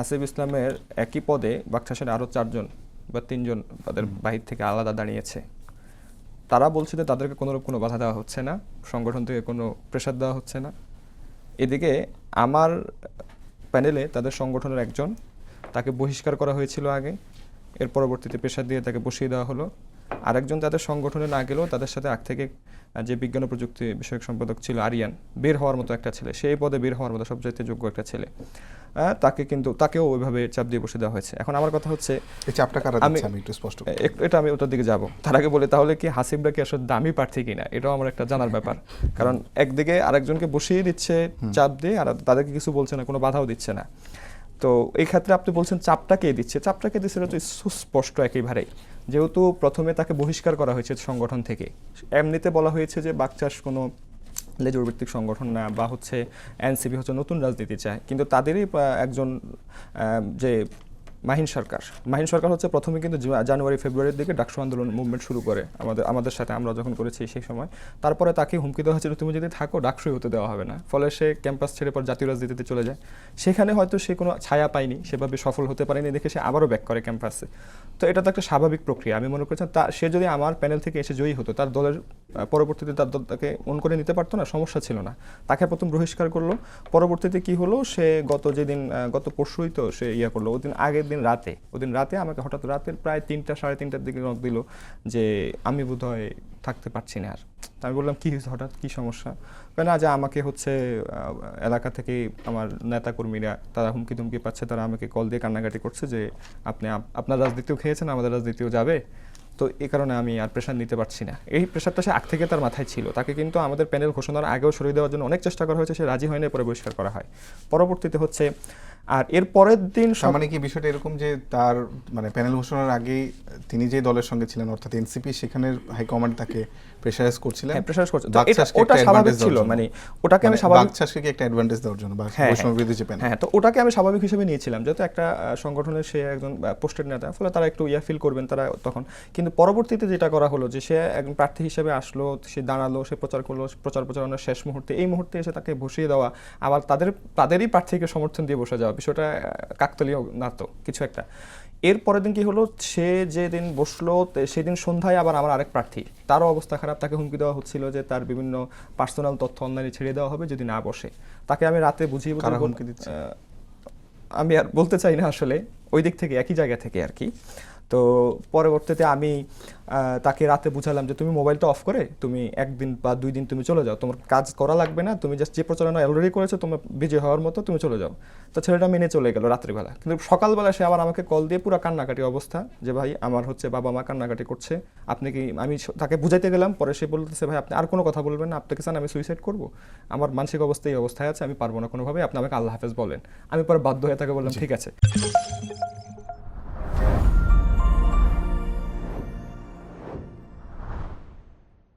হাসিব ইসলামের একই পদে বাকশাসের আরও 4 জন বা 3 জন তাদের বাহির থেকে আলাদা দাঁড়িয়েছে। তারা বলছে যে তাদেরকে কোনো বাধা দেওয়া হচ্ছে না, সংগঠন থেকে কোনো প্রেশার দেওয়া হচ্ছে না। এদিকে আমার প্যানেলে তাদের সংগঠনের একজন, তাকে বহিষ্কার করা হয়েছিল আগে, এর পরবর্তীতে প্রেশার দিয়ে তাকে বসিয়ে দেওয়া হলো। আরেকজন তাদের সংগঠনে না গেলেও তাদের সাথে আগ থেকে যে বিজ্ঞান ও প্রযুক্তি বিষয়ক সম্পাদক ছিল আরিয়ান, বের হওয়ার মতো একটা ছেলে, সেই পদে বের হওয়ার মতো সবচাইতে যোগ্য একটা ছেলে, তাকেও ওইভাবে চাপ দিয়ে বসে দেওয়া হয়েছে। এখন আমার কথা হচ্ছে এই চাপটা কারা দিচ্ছে আমি একটু স্পষ্ট এটা আমি ওটার দিকে যাব। তার আগে বলি তাহলে কি হাসিবরা কি আসলে দামি প্রার্থী কিনা, এটাও আমার একটা জানার ব্যাপার। কারণ একদিকে আরেকজনকে বসিয়ে দিচ্ছে চাপ দিয়ে, আর তাদেরকে কিছু বলছে না, কোনো বাধাও দিচ্ছে না। তো এই ক্ষেত্রে আপনি বলছেন চাপটা কে দিচ্ছে, চাপটা কে দিচ্ছে এটা তো সুস্পষ্ট একেবারেই। যেহেতু প্রথমে তাকে বহিষ্কার করা হয়েছে সংগঠন থেকে, এমনিতে বলা হয়েছে যে বাকচাষ কোনো লেজুর ভিত্তিক সংগঠন না, বা হচ্ছে এনসিপি হচ্ছে নতুন রাজনীতি চায়, কিন্তু তাদেরই একজন যে মাহিন সরকার হচ্ছে প্রথমে কিন্তু জানুয়ারি ফেব্রুয়ারির দিকে ডাকসু আন্দোলন মুভমেন্ট শুরু করে আমাদের সাথে, আমরা যখন করেছি সেই সময়। তারপরে তাকে হুমকি দেওয়া হয়েছিল তুমি যদি থাকো ডাকসুই হতে দেওয়া হবে না, ফলে সে ক্যাম্পাস ছেড়ে পর জাতীয় রাজনীতিতে চলে যায়। সেখানে হয়তো সে কোনো ছায়া পায়নি, সেভাবে সফল হতে পারেনি দেখে সে আবারও ব্যাক করে ক্যাম্পাসে। তো এটা তো একটা স্বাভাবিক প্রক্রিয়া। আমি মনে করছি সে যদি আমার প্যানেল থেকে এসে জয়ী হতো, তার দলের পরবর্তীতে তার দল তাকে অন করে নিতে পারতো না, সমস্যা ছিল না। তাকে প্রথম বহিষ্কার করলো, পরবর্তীতে কি হলো, সে গত পরশুই তো সে করলো, ওদিন রাতে আমাকে হঠাৎ রাতের প্রায় 3টা সাড়ে 3টার দিকে নক দিল যে আমি বোধহয় থাকতে পারছি না আর। আমি বললাম কি হয়েছে, হঠাৎ কি সমস্যা? না যে আমাকে হচ্ছে এলাকা থেকে আমার নেতাকর্মীরা তারা হুমকি তুমকি পাচ্ছে, তারা আমাকে কল দিয়ে কান্নাকাটি করছে যে আপনি আপনার রাজনীতিও খেয়েছেন, আমাদের রাজনীতিও যাবে, তো এই কারণে আমি আর প্রেশার নিতে পারছি না। এই প্রেশারটা সে আগ থেকে তার মাথায় ছিল। তাকে কিন্তু আমাদের প্যানেল ঘোষণার আগেও সরিয়ে দেওয়ার জন্য অনেক চেষ্টা করা হয়েছে, সে রাজি হয়নি, পরে বহিষ্কার করা হয়। পরবর্তীতে হচ্ছে আর এর পরের দিন মানে কি বিষয়টা এরকম যে তার মানে প্যানেল ঘোষণার আগেই তিনি যে দলের সঙ্গে ছিলেন অর্থাৎ এনসিপি, সেখানের হাইকমান্ড তাকে প্রেসারাইজ করছিলেন। হ্যাঁ, প্রেসারাইজ করছে, ওটা স্বাভাবিক ছিল। মানে ওটাকে আমি স্বাভাবিক, বাকশাসকে একটা অ্যাডভান্টেজ দেওয়ার জন্য বা বৈষম্য বিরোধী যে প্যানেল, হ্যাঁ, তো ওটাকে আমি স্বাভাবিক হিসেবে নিয়েছিলাম, যেহেতু একটা সংগঠনের সে একজন পোস্টেড নেতা, ফলে তারা একটু ফিল করবেন তারা তখন। কিন্তু পরবর্তীতে যেটা করা হলো যে সে একজন প্রার্থী হিসেবে আসলো, সে দাঁড়ালো, সে প্রচার করলো, প্রচারণার শেষ মুহূর্তে এই মুহূর্তে এসে তাকে বসিয়ে দেওয়া, আবার তাদেরই প্রার্থীকে সমর্থন দিয়ে বসে যাওয়া, বিষয়টা কাকতালীয় না তো কিছু একটা। এর পরের দিন কি হলো, সে যেদিন বসলো সেদিন সন্ধ্যায় আবার আমার আরেক প্রার্থী, তারও অবস্থা খারাপ, তাকে হুমকি দেওয়া হচ্ছিল যে তার বিভিন্ন পার্সোনাল তথ্য অনলাইনে ছেড়ে দেওয়া হবে যদি না বসে। তাকে আমি রাতে বুঝিয়ে আমি আর বলতে চাই না আসলে, ওই দিক থেকে একই জায়গা থেকে আর কি। তো পরবর্তীতে আমি তাকে রাতে বুঝালাম যে তুমি মোবাইলটা অফ করে তুমি 1 দিন বা 2 দিন তুমি চলে যাও, তোমার কাজ করা লাগবে না, তুমি জাস্ট যে প্রচারণা অলরেডি করেছো তোমার বিজয় হওয়ার মতো, তুমি চলে যাও। তো ছেলেটা মেনে চলে গেল রাত্রিবেলা। কিন্তু সকালবেলা সে আবার আমাকে কল দিয়ে পুরো কান্নাকাটি অবস্থা যে ভাই আমার হচ্ছে বাবা মা কান্নাকাটি করছে, আপনি কি, আমি তাকে বুঝাইতে গেলাম, পরে সে বলতেছে ভাই আপনি আর কোনো কথা বলবেন না, আপনাকে চান আমি সুইসাইড করবো, আমার মানসিক অবস্থা এই অবস্থায় আছে, আমি পারবো না কোনোভাবে, আপনি আমাকে আল্লাহ হাফেজ বলেন। আমি পরে বাধ্য হয়ে তাকে বললাম ঠিক আছে।